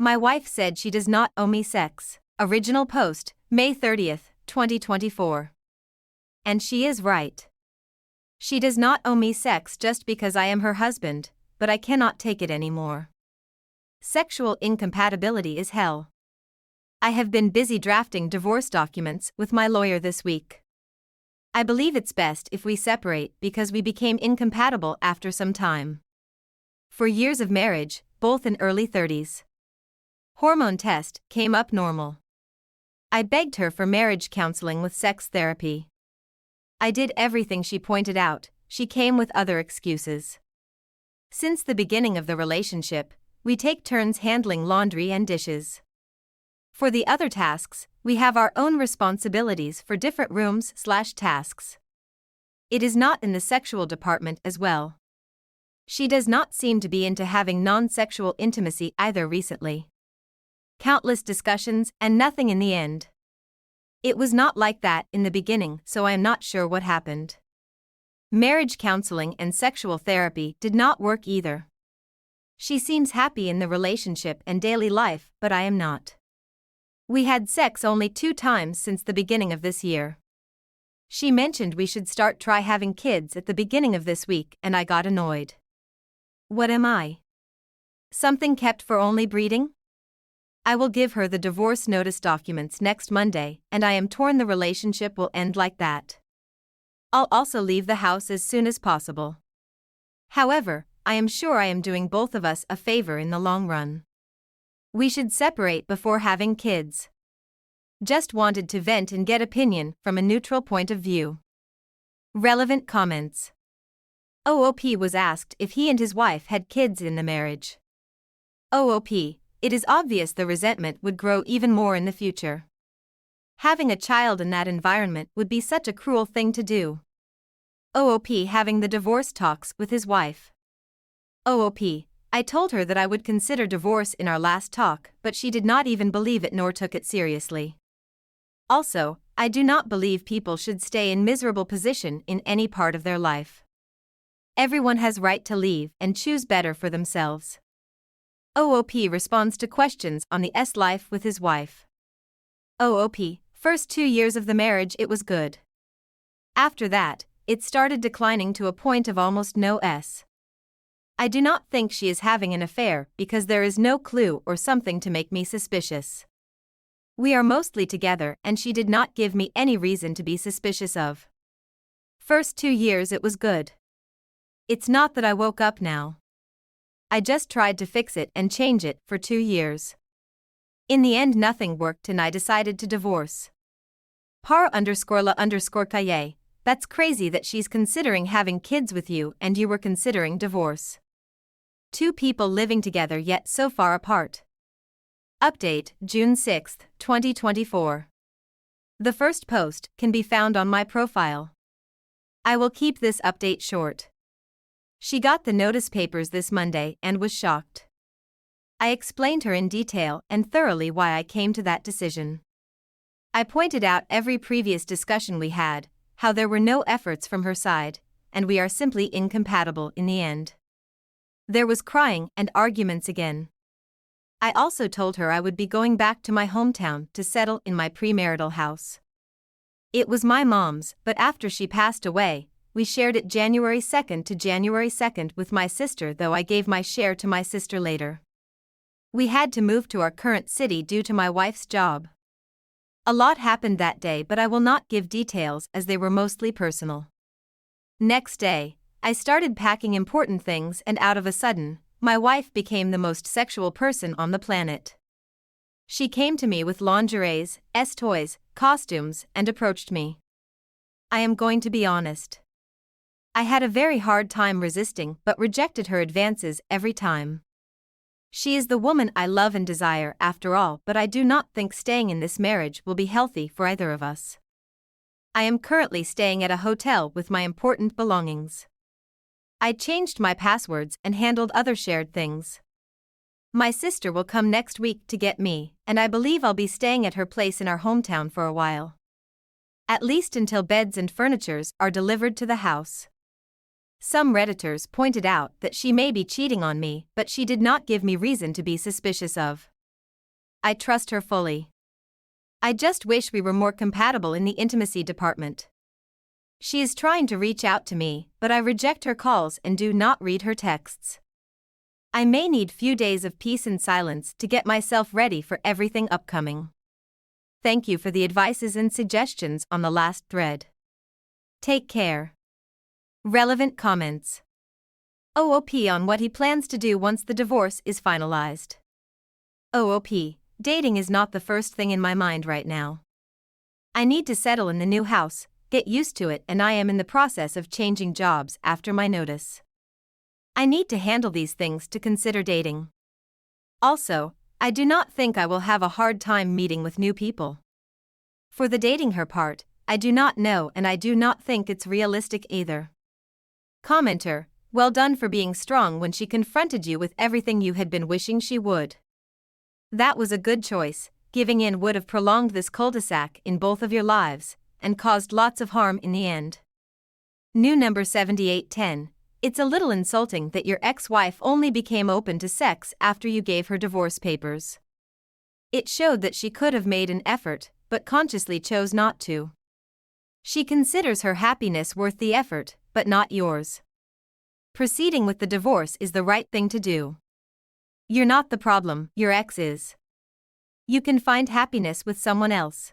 My wife said she does not owe me sex. Original post, May 30th, 2024. And she is right. She does not owe me sex just because I am her husband, but I cannot take it anymore. Sexual incompatibility is hell. I have been busy drafting divorce documents with my lawyer this week. I believe it's best if we separate because we became incompatible after some time. For years of marriage, both in early 30s. Hormone test came up normal. I begged her for marriage counseling with sex therapy. I did everything she pointed out, she came with other excuses. Since the beginning of the relationship, we take turns handling laundry and dishes. For the other tasks, we have our own responsibilities for different rooms/tasks. It is not in the sexual department as well. She does not seem to be into having non-sexual intimacy either recently. Countless discussions and nothing in the end. It was not like that in the beginning, so I am not sure what happened. Marriage counseling and sexual therapy did not work either. She seems happy in the relationship and daily life, but I am not. We had sex only 2 times since the beginning of this year. She mentioned we should try having kids at the beginning of this week, and I got annoyed. What am I? Something kept for only breeding? I will give her the divorce notice documents next Monday, and I am torn the relationship will end like that. I'll also leave the house as soon as possible. However, I am sure I am doing both of us a favor in the long run. We should separate before having kids. Just wanted to vent and get opinion from a neutral point of view. Relevant comments. OOP was asked if he and his wife had kids in the marriage. OOP, it is obvious the resentment would grow even more in the future. Having a child in that environment would be such a cruel thing to do. OOP having the divorce talks with his wife. OOP, I told her that I would consider divorce in our last talk, but she did not even believe it nor took it seriously. Also, I do not believe people should stay in miserable position in any part of their life. Everyone has right to leave and choose better for themselves. OOP responds to questions on the S life with his wife. OOP, first 2 years of the marriage it was good. After that, it started declining to a point of almost no S. I do not think she is having an affair because there is no clue or something to make me suspicious. We are mostly together and she did not give me any reason to be suspicious of. First 2 years it was good. It's not that I woke up now. I just tried to fix it and change it for 2 years. In the end nothing worked and I decided to divorce. Par_la_kaye, that's crazy that she's considering having kids with you and you were considering divorce. 2 people living together yet so far apart. Update, June 6, 2024. The first post can be found on my profile. I will keep this update short. She got the notice papers this Monday and was shocked. I explained her in detail and thoroughly why I came to that decision. I pointed out every previous discussion we had, how there were no efforts from her side, and we are simply incompatible in the end. There was crying and arguments again. I also told her I would be going back to my hometown to settle in my premarital house. It was my mom's, but after she passed away, we shared it January 2nd to January 2nd with my sister, though I gave my share to my sister later. We had to move to our current city due to my wife's job. A lot happened that day, but I will not give details as they were mostly personal. Next day, I started packing important things and out of a sudden, my wife became the most sexual person on the planet. She came to me with lingeries, toys, costumes, and approached me. I am going to be honest. I had a very hard time resisting but rejected her advances every time. She is the woman I love and desire after all, but I do not think staying in this marriage will be healthy for either of us. I am currently staying at a hotel with my important belongings. I changed my passwords and handled other shared things. My sister will come next week to get me, and I believe I'll be staying at her place in our hometown for a while. At least until beds and furnitures are delivered to the house. Some Redditors pointed out that she may be cheating on me, but she did not give me reason to be suspicious of. I trust her fully. I just wish we were more compatible in the intimacy department. She is trying to reach out to me, but I reject her calls and do not read her texts. I may need few days of peace and silence to get myself ready for everything upcoming. Thank you for the advices and suggestions on the last thread. Take care. Relevant comments. OOP on what he plans to do once the divorce is finalized. OOP, dating is not the first thing in my mind right now. I need to settle in the new house, get used to it, and I am in the process of changing jobs after my notice. I need to handle these things to consider dating. Also, I do not think I will have a hard time meeting with new people. For the dating her part, I do not know, and I do not think it's realistic either. Commenter, well done for being strong when she confronted you with everything you had been wishing she would. That was a good choice. Giving in would have prolonged this cul-de-sac in both of your lives, and caused lots of harm in the end. New number 7810. It's a little insulting that your ex-wife only became open to sex after you gave her divorce papers. It showed that she could have made an effort, but consciously chose not to. She considers her happiness worth the effort, but not yours. Proceeding with the divorce is the right thing to do. You're not the problem, your ex is. You can find happiness with someone else.